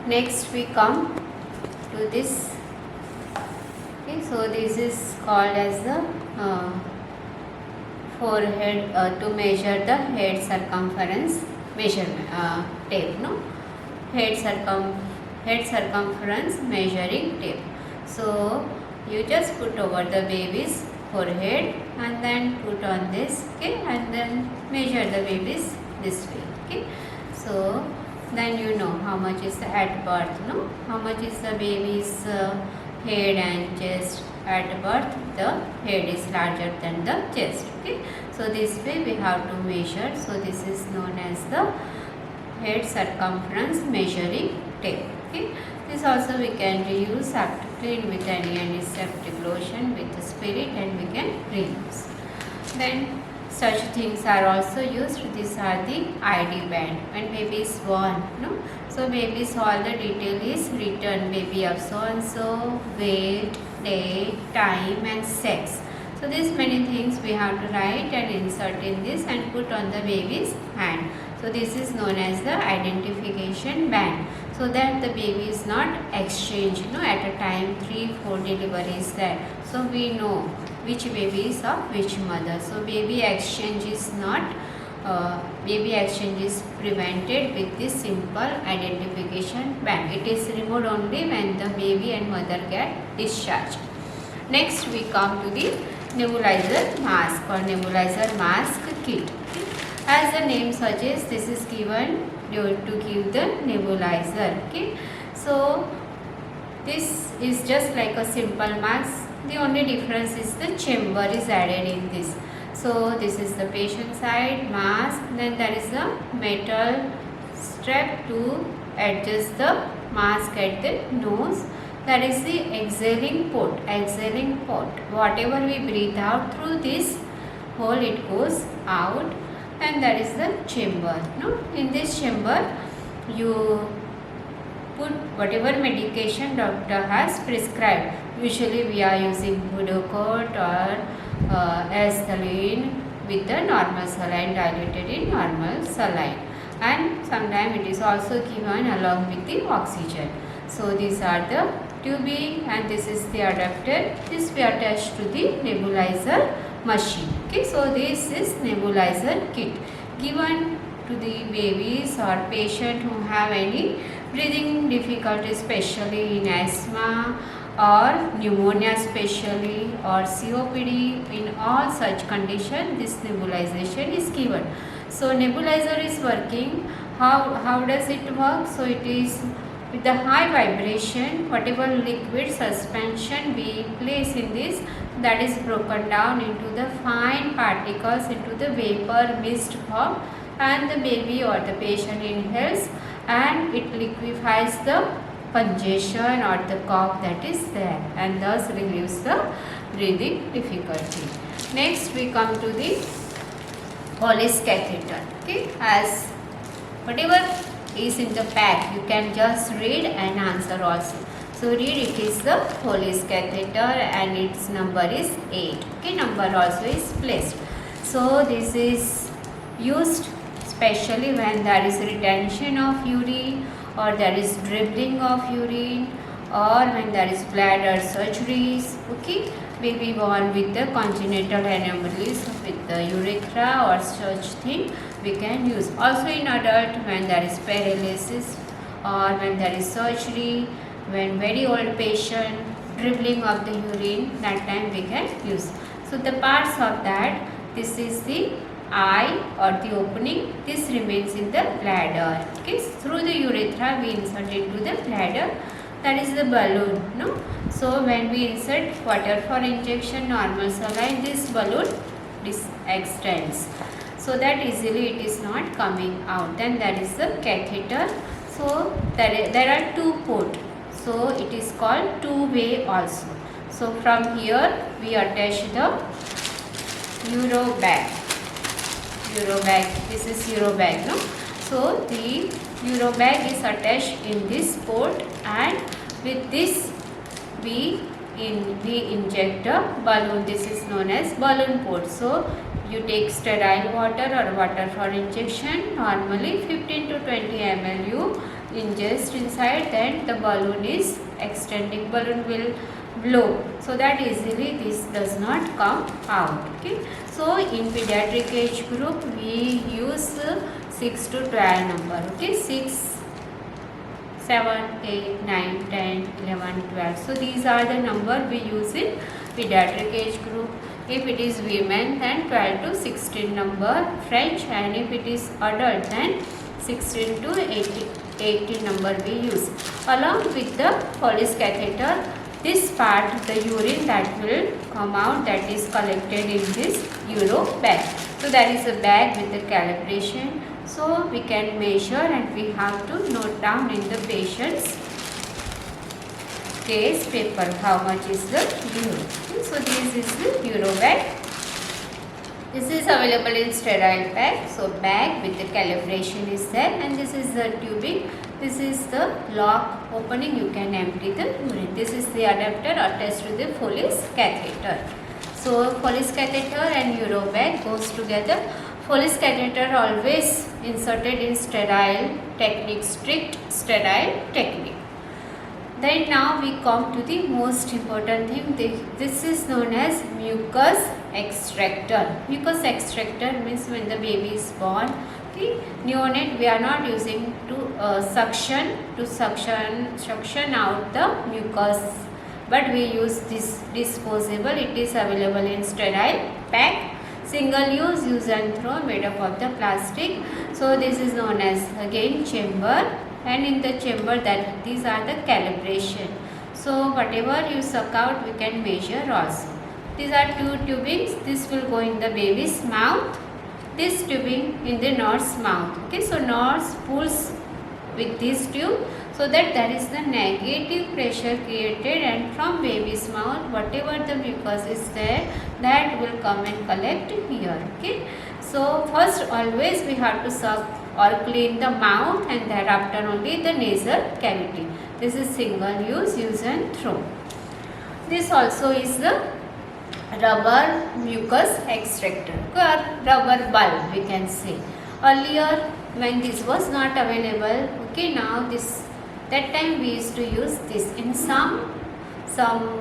Next we come to this. Okay, so this is called as the forehead to measure the head circumference measurement tape. No, head circumference measuring tape. So you just put over the baby's forehead and then put on this, okay, and then measure the baby's this way, okay. So then you know how much is the at birth, no, how much is the baby's head and chest. At birth the head is larger than the chest, okay. So this way we have to measure. So this is known as the head circumference measuring tape, okay. This also we can reuse after clean with any antiseptic lotion with the spirit, and we can reuse. Then such things are also used. These are the ID band when baby is born, no. So baby's all the detail is written, baby of so and so, weight, date, time and sex. So these many things we have to write and insert in this and put on the baby's hand. So this is known as the identification band, so that the baby is not exchanged, at a time 3-4 deliveries there. So we know which baby is of which mother. So baby exchange is not, baby exchange is prevented with this simple identification band. It is removed only when the baby and mother get discharged. Next we come to the nebulizer mask or nebulizer mask kit. As the name suggests, this is given to give the nebulizer, okay. So this is just like a simple mask. The only difference is the chamber is added in this. So this is the patient side mask, then there is a metal strap to adjust the mask at the nose. That is the exhaling port. Whatever we breathe out through this hole, it goes out. And that is the chamber. No, in this chamber you put whatever medication doctor has prescribed. Usually we are using Budocort or Saline with the normal saline diluted in normal saline, and sometimes it is also given along with the oxygen. So these are the tubing and this is the adapter. This we attach to the nebulizer machine, okay. So this is nebulizer kit given to the babies or patient who have any breathing difficulty, especially in asthma or pneumonia especially, or COPD. In all such condition this nebulization is given. So nebulizer is working. How does it work? So it is with the high vibration, whatever liquid suspension we place in this, that is broken down into the fine particles into the vapor mist form, and the baby or the patient inhales and it liquefies the congestion or the cough that is there, and thus relieves the breathing difficulty. Next we come to the Hollis catheter, okay. As whatever is in the pack, you can just read and answer also. So read, it is the Hollis catheter and its number is 8, okay. Number also is placed. So this is used especially when there is retention of urine, or there is dribbling of urine, or when there is bladder surgeries, okay. Baby born with the congenital anomalies with the urethra or such thing, we can use. Also in adult, when there is paralysis or when there is surgery, when very old patient, dribbling of the urine, that time we can use. So the parts of that, this is the eye or the opening, this remains in the bladder, okay. Through the urethra we insert into the bladder, that is the balloon, no. So when we insert water for injection, normal saline, this balloon extends so that easily it is not coming out. Then there is the catheter. So there are two ports, so it is called two-way also. So from here we attach the urobag. This is urobag, no. So the urobag is attached in this port, and with this we inject a balloon. This is known as balloon port. So you take sterile water or water for injection. Normally 15 to 20 ml you ingest inside, then the balloon is extending, balloon will blow, so that easily this does not come out. Okay, so in pediatric age group we use 6 to 12 number. Okay, 6, 7, 8, 9, 10, 11, 12. So these are the number we use in pediatric age group. If it is women, then 12 to 16 number French, and if it is adult, then 16 to 18 number we use. Along with the Foley's catheter, this part, the urine that will come out, that is collected in this Euro bag. So there is a bag with the calibration. So we can measure, and we have to note down in the patient's case paper how much is the Euro. So this is the Euro bag. This is available in sterile bag. So bag with the calibration is there, and this is the tubing. This is the lock opening, you can empty the urine. This is the adapter attached to the Foley's catheter. So Foley's catheter and Euro bag goes together. Foley's catheter always inserted in sterile technique, strict sterile technique. Then now we come to the most important thing. This is known as mucus extractor. Mucus extractor means when the baby is born. Okay, neonate we are not using to suction out the mucus, but we use this disposable. It is available in sterile pack. Single use and throw, made up of the plastic. So this is known as again chamber, and in the chamber that these are the calibration. So whatever you suck out we can measure also. These are two tubings. This will go in the baby's mouth. This tubing in the nurse mouth. Okay, so nurse pulls with this tube, so that there is the negative pressure created, and from baby's mouth whatever the mucus is there, that will come and collect here. Okay, so first always we have to suck or clean the mouth, and thereafter only the nasal cavity. This is single use and throw. This also is the rubber mucus extractor or rubber bulb we can say. Earlier when this was not available, okay, now that time we used to use this in some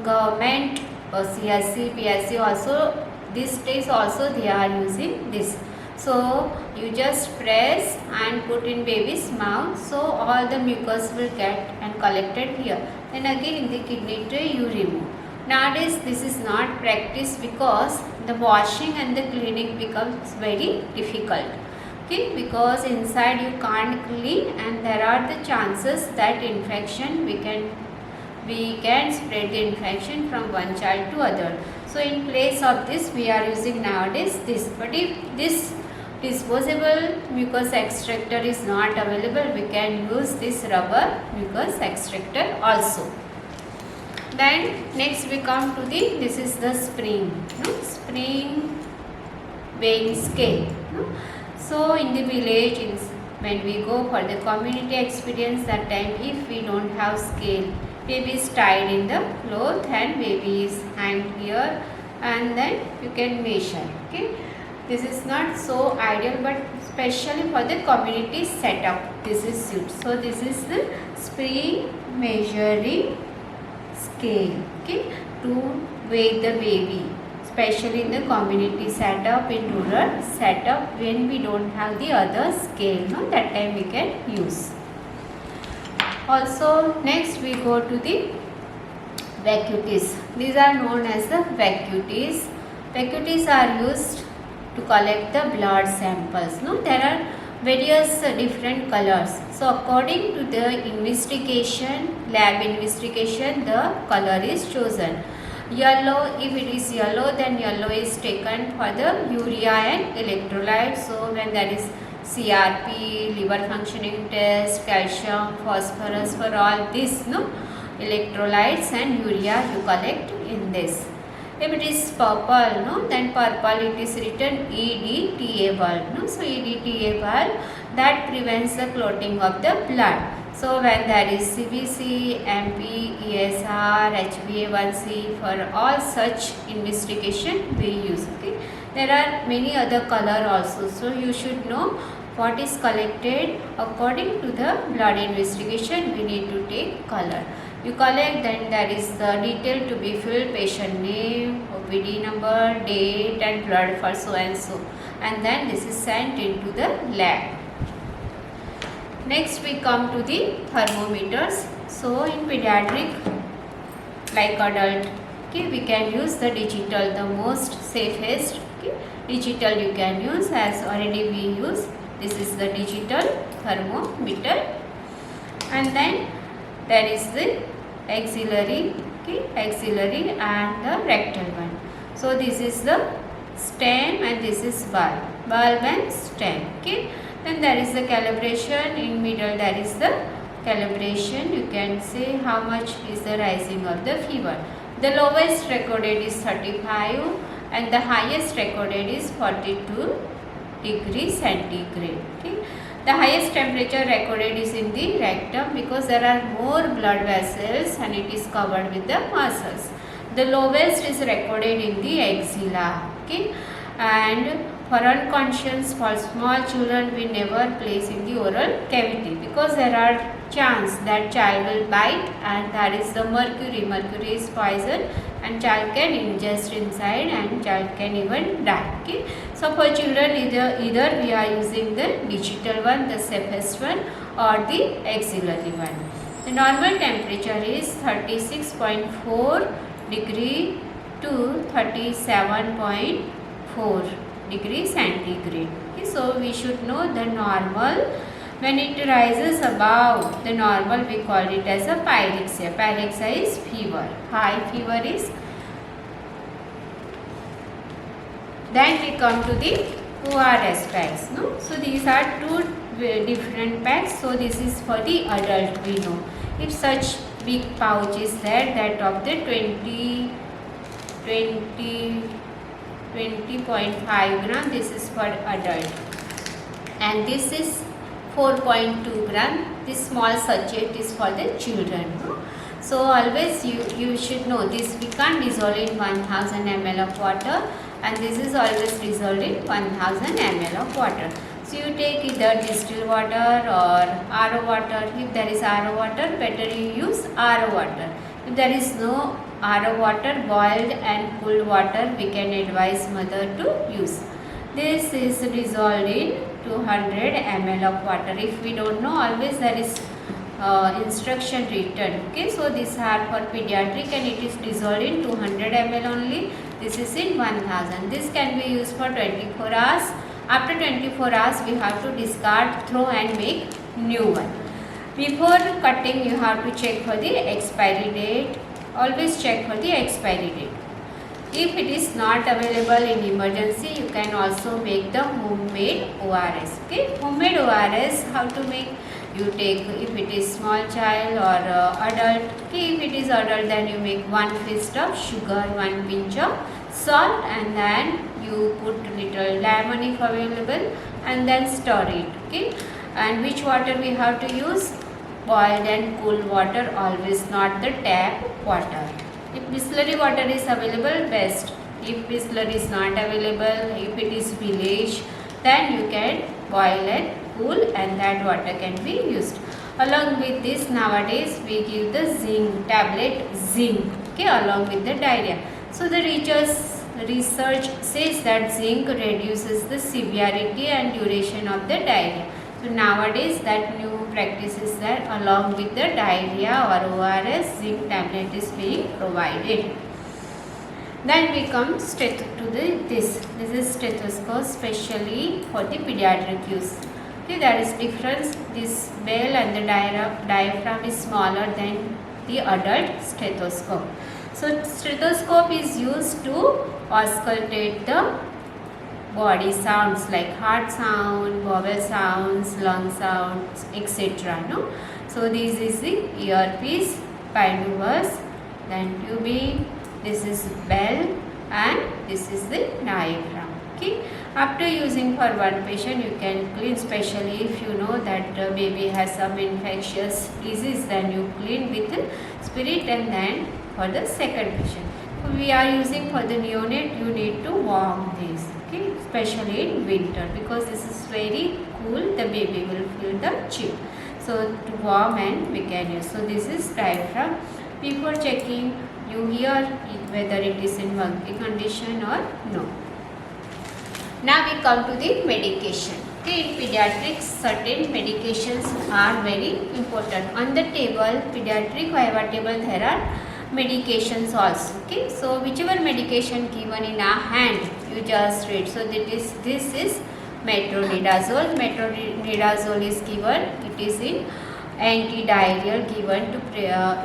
government or CSC, PSC also, these days also they are using this. So you just press and put in baby's mouth, so all the mucus will get and collected here. Then again in the kidney tray you remove. Nowadays this is not practiced because the washing and the cleaning becomes very difficult. Okay, because inside you can't clean, and there are the chances that infection we can spread the infection from one child to other. So in place of this we are using nowadays this. But if this disposable mucus extractor is not available, we can use this rubber mucus extractor also. Then next we come to this is the spring, spring weighing scale. So in the village, when we go for the community experience, that time if we don't have scale, baby is tied in the cloth and baby is hanged here, and then you can measure. Okay, this is not so ideal, but especially for the community setup this is suit. So this is the spring measuring scale, okay, to weigh the baby, especially in the community setup, in rural setup, when we don't have the other scale, that time we can use. Also next we go to the vacuities. These are known as the vacuities. Vacuities are used to collect the blood samples. There are various different colors. So according to the investigation, lab investigation, the color is chosen. Yellow, if it is yellow, then yellow is taken for the urea and electrolytes. So when there is CRP, liver functioning test, calcium, phosphorus, for all this, electrolytes and urea you collect in this. If it is purple, then purple it is written EDTA bulb. So EDTA bulb, that prevents the clotting of the blood. So when there is CBC, MP, ESR, HbA1c, for all such investigation we use. Okay, there are many other color also. So you should know what is collected according to the blood investigation. We need to take color. You collect, then there is the detail to be filled, patient name, OPD number, date and blood for so and so, and then this is sent into the lab. Next we come to the thermometers. So in pediatric like adult, okay, we can use the digital, the most safest. Okay, digital you can use, as already we use. This is the digital thermometer, and then there is the axillary, okay, axillary and the rectal one. So this is the stem and this is bulb and stem. Okay, then there is the calibration. In middle there is the calibration. You can say how much is the rising of the fever. The lowest recorded is 35 and the highest recorded is 42 degrees centigrade. Okay. The highest temperature recorded is in the rectum because there are more blood vessels and it is covered with the muscles. The lowest is recorded in the axilla. Okay. And for unconscious, for small children, we never place in the oral cavity because there are chance that child will bite, and that is the mercury. Mercury is poison and child can ingest inside and child can even die. Okay. So for children, either we are using the digital one, the safest one, or the axillary one. The normal temperature is 36.4 degree to 37.4 degrees centigrade. Okay, so we should know the normal. When it rises above the normal, we call it as a pyrexia. Pyrexia is fever. High fever is. Then we come to the ORS packs. No? So these are two different packs. So this is for the adult, we know. If such big pouch is there, that of the 20.5 gram, this is for adult, and this is 4.2 gram. This small sachet is for the children. So always you should know this. We can't dissolve in 1000 ml of water, and this is always dissolved in 1000 ml of water. So you take either distilled water or RO water. If there is RO water, better you use RO water. If there is no RO water, boiled and cooled water we can advise mother to use. This is dissolved in 200 ml of water. If we don't know, always there is instruction written. Okay, so these are for pediatric and it is dissolved in 200 ml only. This is in 1000. This can be used for 24 hours. After 24 hours we have to discard, throw and make new one. Before cutting you have to check for the expiry date. Always check for the expiry date. If it is not available in emergency, you can also make the homemade ORS. Okay, homemade ORS, how to make? You take, if it is small child or adult. Okay, if it is adult, then you make 1 fist of sugar, 1 pinch of salt, and then you put little lemon if available, and then stir it. Okay, and which water we have to use? Boiled and cool water, always, not the tap water. If Bisleri water is available, best. If Bisleri is not available, if it is village, then you can boil and cool, and that water can be used. Along with this, nowadays we give the zinc tablet, zinc, okay, along with the diarrhea. So the research says that zinc reduces the severity and duration of the diarrhea. So nowadays that new practice is that along with the diarrhea or ORS, zinc tablet is being provided. Then we come to this. This is stethoscope specially for the pediatric use. Okay, there is difference. This bell and the diaphragm is smaller than the adult stethoscope. So stethoscope is used to auscultate the body sounds like heart sound, vowel sounds, lung sounds, etc. No? So this is the earpiece, pylorus, then tubing, this is bell, and this is the diaphragm. Okay. After using for one patient, you can clean, especially if you know that the baby has some infectious disease, then you clean with spirit, and then for the second patient. If we are using for the neonate, you need to warm this. Okay, especially in winter because this is very cool, the baby will feel the chill. So to warm and we can use. So this is diaphragm. Before checking, you hear whether it is in monkey condition or no. Now we come to the medication. Okay, in pediatrics, certain medications are very important. On the table, pediatric Viva table, there are medications also. Okay, so whichever medication given in our hand, you just read. So this is metronidazole. Metronidazole is given. It is in antidiarrheal given to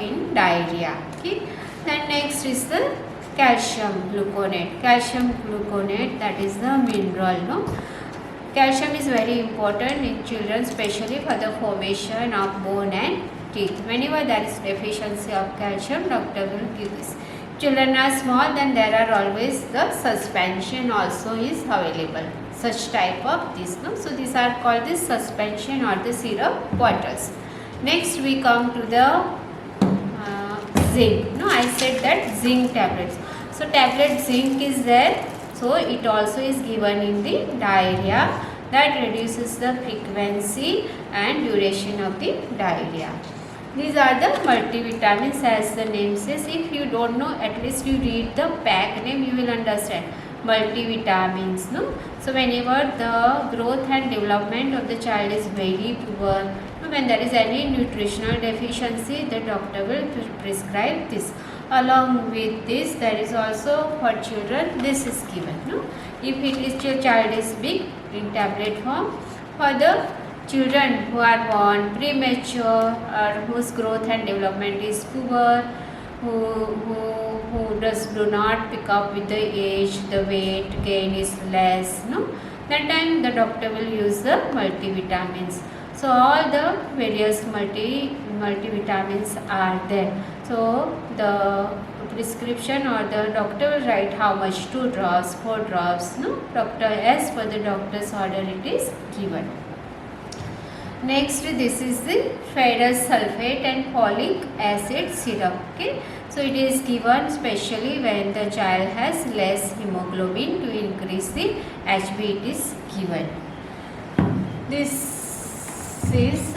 in diarrhea. Okay, then next is the calcium gluconate. Calcium gluconate, that is the mineral. No, calcium is very important in children, especially for the formation of bone and teeth. Whenever there is deficiency of calcium, doctor will give this. Children are small, then there are always the suspension also is available. Such type of this. No, so these are called the suspension or the syrup bottles. Next we come to the zinc. No, I said that zinc tablets. So tablet zinc is there. So it also is given in the diarrhea. That reduces the frequency and duration of the diarrhea. These are the multivitamins, as the name says. If you don't know, at least you read the pack name, you will understand. Multivitamins, no? So whenever the growth and development of the child is very poor, when there is any nutritional deficiency, the doctor will prescribe this. Along with this, there is also for children, this is given. No? If it is your child is big, in tablet form. For the children who are born premature or whose growth and development is poor, who do not pick up with the age, the weight gain is less. No? That time the doctor will use the multivitamins. So all the various multivitamins are there. So the prescription or the doctor will write how much, 2 drops, 4 drops. No, doctor, as per the doctor's order it is given. Next, this is the ferrous sulfate and folic acid syrup. Okay, so it is given specially when the child has less hemoglobin. To increase the HB, it is given. This is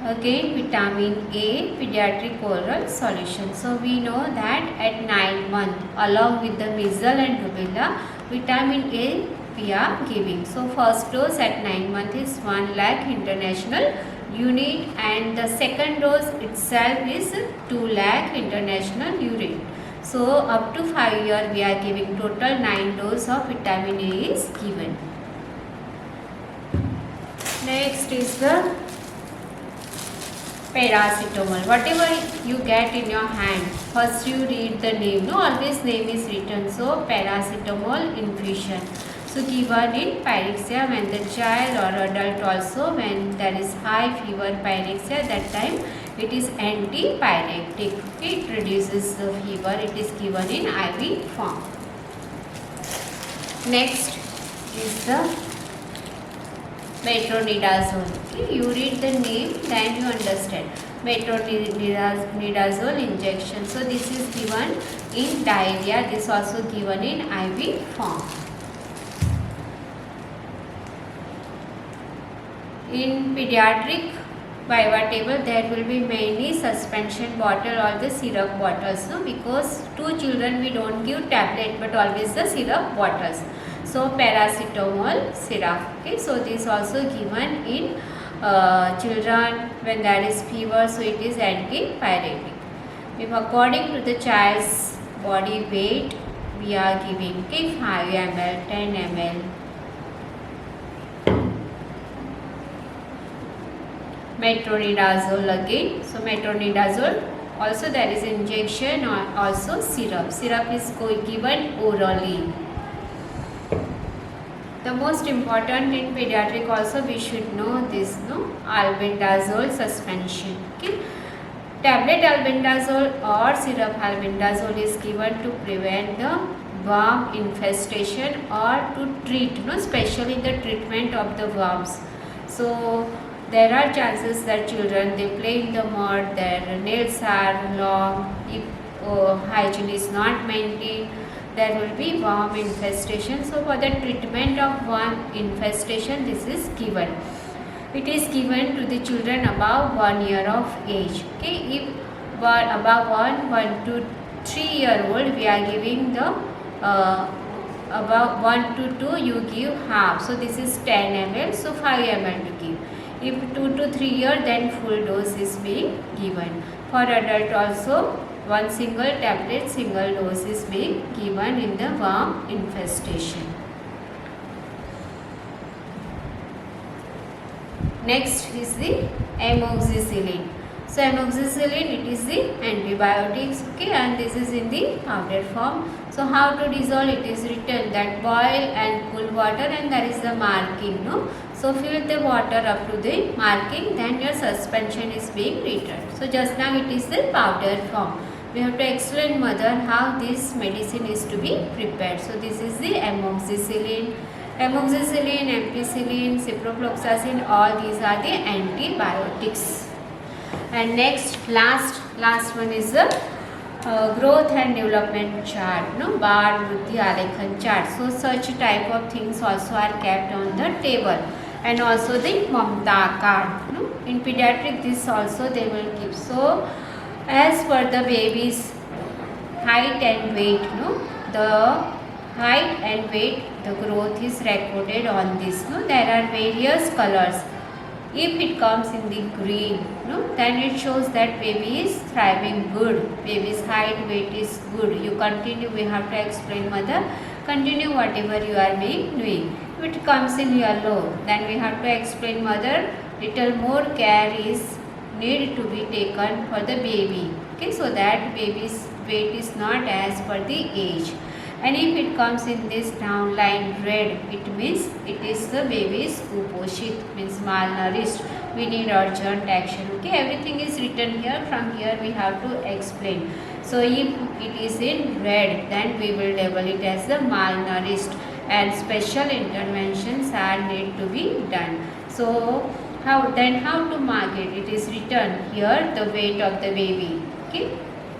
again vitamin A pediatric oral solution. So we know that at 9 months, along with the measles and rubella, vitamin A we are giving. So first dose at 9 months is 1 lakh international unit, and the second dose itself is 2 lakh international unit. So up to 5 years we are giving total 9 doses of vitamin A is given. Next is the paracetamol. Whatever you get in your hand, first you read the name. No, always name is written. So paracetamol infusion. So given in pyrexia when the child or adult also, when there is high fever, pyrexia, that time it is antipyretic. It reduces the fever. It is given in IV form. Next is the metronidazole. Okay, you read the name, then you understand. Metronidazole injection. So this is given in diarrhea. This also given in IV form. In pediatric Viva table, there will be many suspension bottle or the syrup bottles. No, because to children we don't give tablet, but always the syrup bottles. So paracetamol syrup. Okay, so this also given in children when there is fever. So it is antipyretic. If according to the child's body weight, we are giving 5 ml, 10 ml. Metronidazole again. So metronidazole also there is injection or also syrup. Syrup is given orally. The most important in pediatric also we should know this, no, albendazole suspension. Okay, tablet albendazole or syrup albendazole is given to prevent the worm infestation or to treat, no, especially the treatment of the worms. So there are chances that children, they play in the mud, their nails are long, if hygiene is not maintained, there will be worm infestation. So for the treatment of worm infestation, this is given. It is given to the children above 1 year of age. Okay, if above 1 to 3-year-old, we are giving the above 1 to 2, you give half. So this is 10 ml. So 5 ml to give. If 2 to 3 year, then full dose is being given. For adult also, one single tablet, single dose is being given in the worm infestation. Next is the amoxicillin. So amoxicillin, it is the antibiotics, okay, and this is in the powder form. So how to dissolve? It is written that boil and cool water, and there is the marking, no. So fill the water up to the marking, then your suspension is being returned. So just now it is the powder form. We have to explain mother how this medicine is to be prepared. So this is the amoxicillin. Amoxicillin, ampicillin, ciprofloxacin, all these are the antibiotics. And next, last one is the growth and development chart, no, Bad Vruddhi Alekhan chart. So such type of things also are kept on the table, and also the Mamta card, no. In pediatric, this also they will keep. So as per the baby's height and weight, no, the height and weight, the growth is recorded on this, no. There are various colors. If it comes in the green, no, then it shows that baby is thriving good. Baby's height, weight is good. You continue, we have to explain mother, continue whatever you are doing. If it comes in yellow, then we have to explain mother, little more care is need to be taken for the baby. Okay, so that baby's weight is not as per the age. And if it comes in this down line red, it means it is the baby's kuposhit, means malnourished. We need urgent action. Okay, everything is written here. From here we have to explain. So if it is in red, then we will label it as the malnourished, and special interventions are need to be done. So how to mark it? It is written here the weight of the baby. Okay.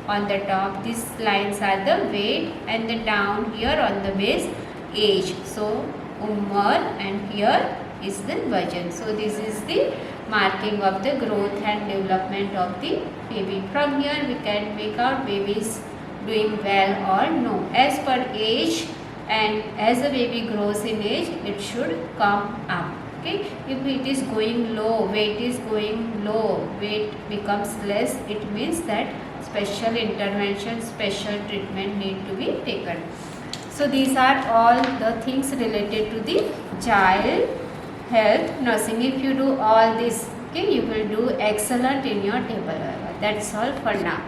On the top, these lines are the weight, and the down here on the base age. So umar, and here is the vajan. So this is the marking of the growth and development of the baby. From here we can make out baby is doing well or no. As per age, and as the baby grows in age, it should come up. Okay, if it is going low, weight is going low, weight becomes less, it means that special intervention, special treatment need to be taken. So these are all the things related to the child health nursing. If you do all this, okay, you will do excellent in your table. That's all for now.